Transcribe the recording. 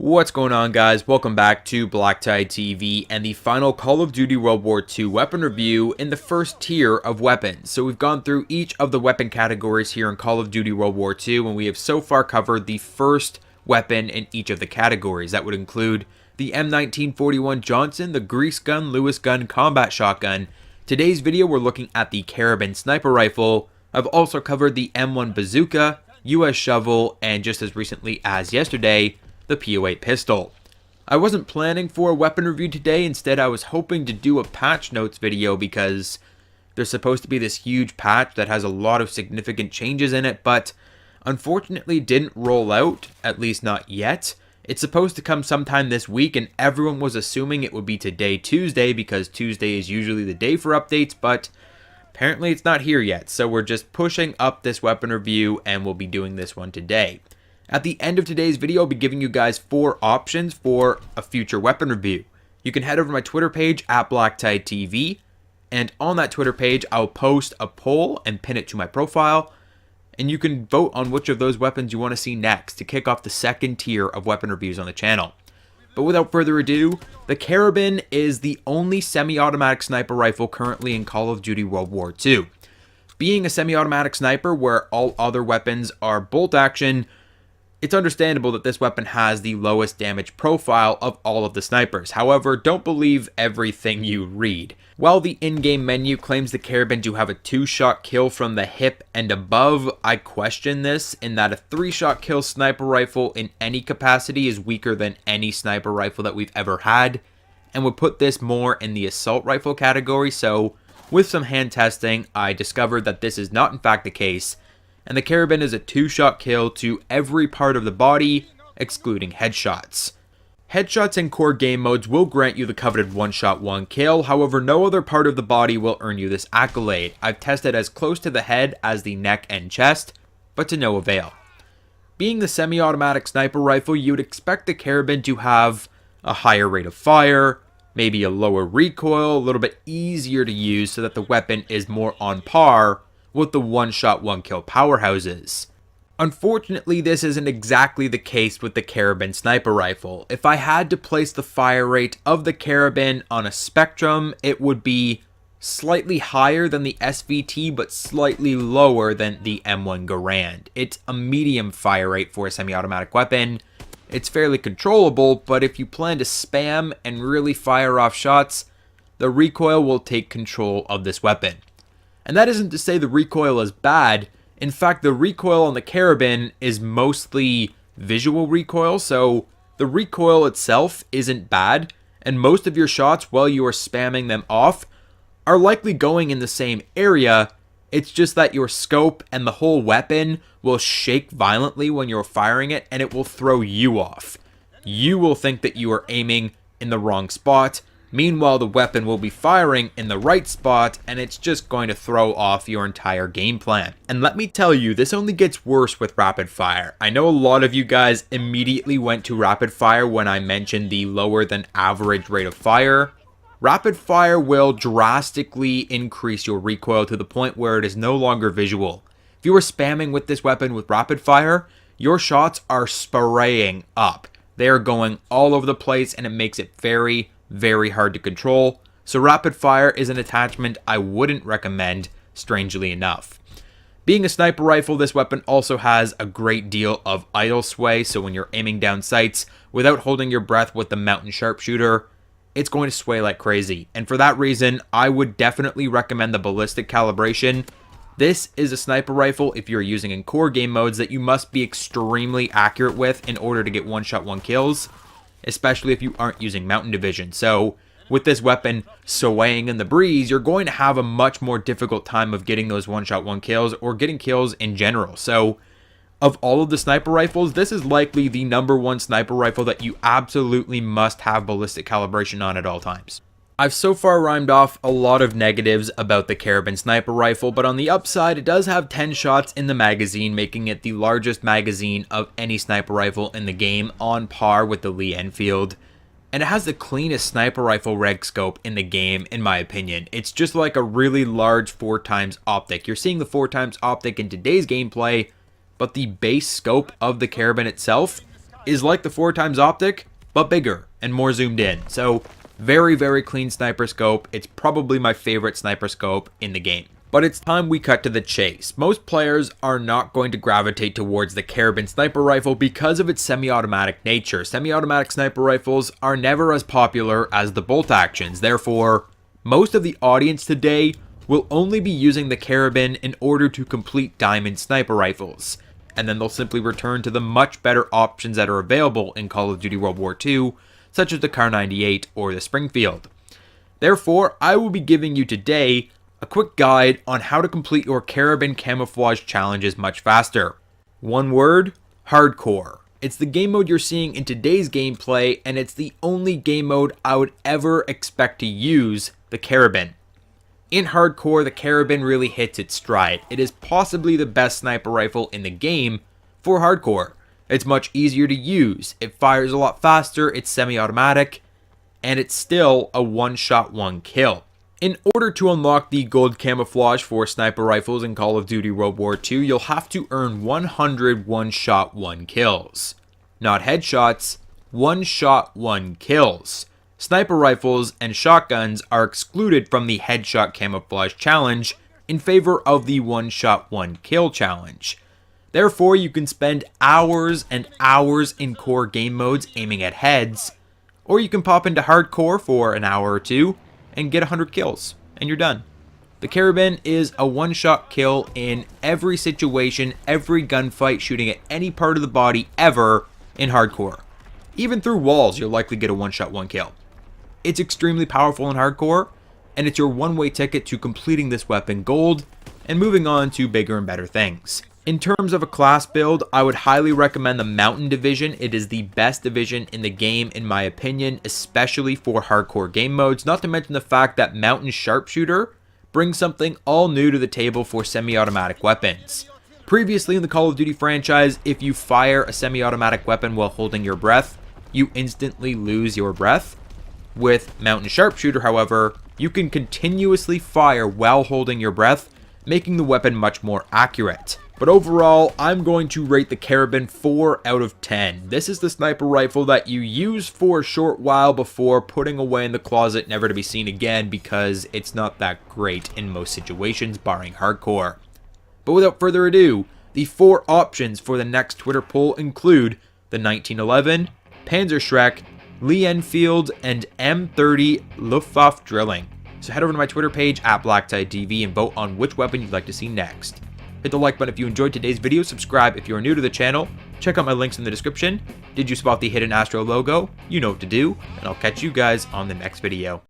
What's going on, guys? Welcome back to BlackTideTV and the final Call of Duty World War II weapon review in the first tier of weapons. So we've gone through each of the weapon categories here in Call of Duty World War II, and we have so far covered the first weapon in each of the categories. That would include the M1941 Johnson, the Grease Gun, Lewis Gun, Combat Shotgun. Today's video, we're looking at the Karabin Sniper Rifle. I've also covered the M1 Bazooka, US Shovel, and just as recently as yesterday, the P08 pistol. I wasn't planning for a weapon review today. Instead, I was hoping to do a patch notes video because there's supposed to be this huge patch that has a lot of significant changes in it, but unfortunately didn't roll out, at least not yet. It's supposed to come sometime this week, and everyone was assuming it would be today, Tuesday, because Tuesday is usually the day for updates, but apparently it's not here yet. So we're just pushing up this weapon review, and we'll be doing this one today. At the end of today's video, I'll be giving you guys 4 options for a future weapon review. You can head over to my Twitter page at BlackTideTV, and on that Twitter page, I'll post a poll and pin it to my profile, and you can vote on which of those weapons you want to see next to kick off the second tier of weapon reviews on the channel. But without further ado, the Karabin is the only semi-automatic sniper rifle currently in Call of Duty World War II. Being a semi-automatic sniper where all other weapons are bolt action, it's understandable that this weapon has the lowest damage profile of all of the snipers. However, don't believe everything you read. While the in-game menu claims the Karabin to have a 2-shot kill from the hip and above, I question this in that a 3-shot kill sniper rifle in any capacity is weaker than any sniper rifle that we've ever had, and would put this more in the assault rifle category. So with some hand testing, I discovered that this is not in fact the case, and the Karabin is a 2-shot kill to every part of the body, excluding headshots. Headshots in core game modes will grant you the coveted 1-shot 1-kill, however no other part of the body will earn you this accolade. I've tested as close to the head as the neck and chest, but to no avail. Being the semi-automatic sniper rifle, you would expect the Karabin to have a higher rate of fire, maybe a lower recoil, a little bit easier to use so that the weapon is more on par with the 1-shot 1-kill powerhouses. Unfortunately, this isn't exactly the case with the Karabin sniper rifle. If I had to place the fire rate of the Karabin on a spectrum, it would be slightly higher than the SVT, but slightly lower than the M1 Garand. It's a medium fire rate for a semi-automatic weapon. It's fairly controllable, but if you plan to spam and really fire off shots, the recoil will take control of this weapon. And that isn't to say the recoil is bad. In fact, the recoil on the Karabin is mostly visual recoil, so the recoil itself isn't bad, and most of your shots while you are spamming them off are likely going in the same area. It's just that your scope and the whole weapon will shake violently when you're firing it, and it will throw you off. You will think that you are aiming in the wrong spot. Meanwhile, the weapon will be firing in the right spot, and it's just going to throw off your entire game plan. And let me tell you, this only gets worse with rapid fire. I know a lot of you guys immediately went to rapid fire when I mentioned the lower than average rate of fire. Rapid fire will drastically increase your recoil to the point where it is no longer visual. If you are spamming with this weapon with rapid fire, your shots are spraying up. They are going all over the place, and it makes it very hard to control. So rapid fire is an attachment I wouldn't recommend, strangely enough. Being a sniper rifle, this weapon also has a great deal of idle sway, so when you're aiming down sights without holding your breath with the mountain sharpshooter, it's going to sway like crazy. And for that reason, I would definitely recommend the Ballistic Calibration. This is a sniper rifle, if you're using in core game modes, that you must be extremely accurate with in order to get 1-shot 1-kills. Especially if you aren't using mountain division. So with this weapon swaying in the breeze, you're going to have a much more difficult time of getting those 1-shot 1-kills or getting kills in general. So of all of the sniper rifles, this is likely the #1 sniper rifle that you absolutely must have ballistic calibration on at all times. I've so far rhymed off a lot of negatives about the Karabin sniper rifle, but on the upside, it does have 10 shots in the magazine, making it the largest magazine of any sniper rifle in the game, on par with the Lee Enfield. And it has the cleanest sniper rifle reg scope in the game, in my opinion. It's just like a really large 4x optic. You're seeing the 4x optic in today's gameplay, but the base scope of the Karabin itself is like the 4x optic, but bigger and more zoomed in. So very, very clean sniper scope. It's probably my favorite sniper scope in the game. But it's time we cut to the chase. Most players are not going to gravitate towards the Karabin sniper rifle because of its semi-automatic nature. Semi-automatic sniper rifles are never as popular as the bolt actions. Therefore, most of the audience today will only be using the Karabin in order to complete diamond sniper rifles. And then they'll simply return to the much better options that are available in Call of Duty World War II, such as the Kar 98 or the Springfield. Therefore, I will be giving you today a quick guide on how to complete your Karabin camouflage challenges much faster. One word: hardcore. It's the game mode you're seeing in today's gameplay, and it's the only game mode I would ever expect to use the Karabin. In hardcore, the Karabin really hits its stride. It is possibly the best sniper rifle in the game for hardcore. It's much easier to use, it fires a lot faster, it's semi-automatic, and it's still a one-shot, one-kill. In order to unlock the gold camouflage for sniper rifles in Call of Duty World War II, you'll have to earn 100 one-shot, one-kills. Not headshots, one-shot, one-kills. Sniper rifles and shotguns are excluded from the headshot camouflage challenge in favor of the one-shot, one-kill challenge. Therefore, you can spend hours and hours in core game modes aiming at heads, or you can pop into hardcore for an hour or two and get 100 kills, and you're done. The Karabin is a one-shot kill in every situation, every gunfight, shooting at any part of the body ever in hardcore. Even through walls, you'll likely get a one-shot, one-kill. It's extremely powerful in hardcore, and it's your one-way ticket to completing this weapon gold and moving on to bigger and better things. In terms of a class build, I would highly recommend the Mountain Division. It is the best division in the game in my opinion, especially for hardcore game modes, not to mention the fact that Mountain Sharpshooter brings something all new to the table for semi-automatic weapons. Previously in the Call of Duty franchise, if you fire a semi-automatic weapon while holding your breath, you instantly lose your breath. With Mountain Sharpshooter, however, you can continuously fire while holding your breath, making the weapon much more accurate. But overall, I'm going to rate the Karabin 4 out of 10. This is the sniper rifle that you use for a short while before putting away in the closet, never to be seen again, because it's not that great in most situations, barring hardcore. But without further ado, the 4 options for the next Twitter poll include the 1911, Panzerschreck, Lee Enfield, and M30 Luftwaffe drilling. So head over to my Twitter page at BlackTideTV and vote on which weapon you'd like to see next. Hit the like button if you enjoyed today's video, subscribe if you are new to the channel, check out my links in the description. Did you spot the hidden Astro logo? You know what to do, and I'll catch you guys on the next video.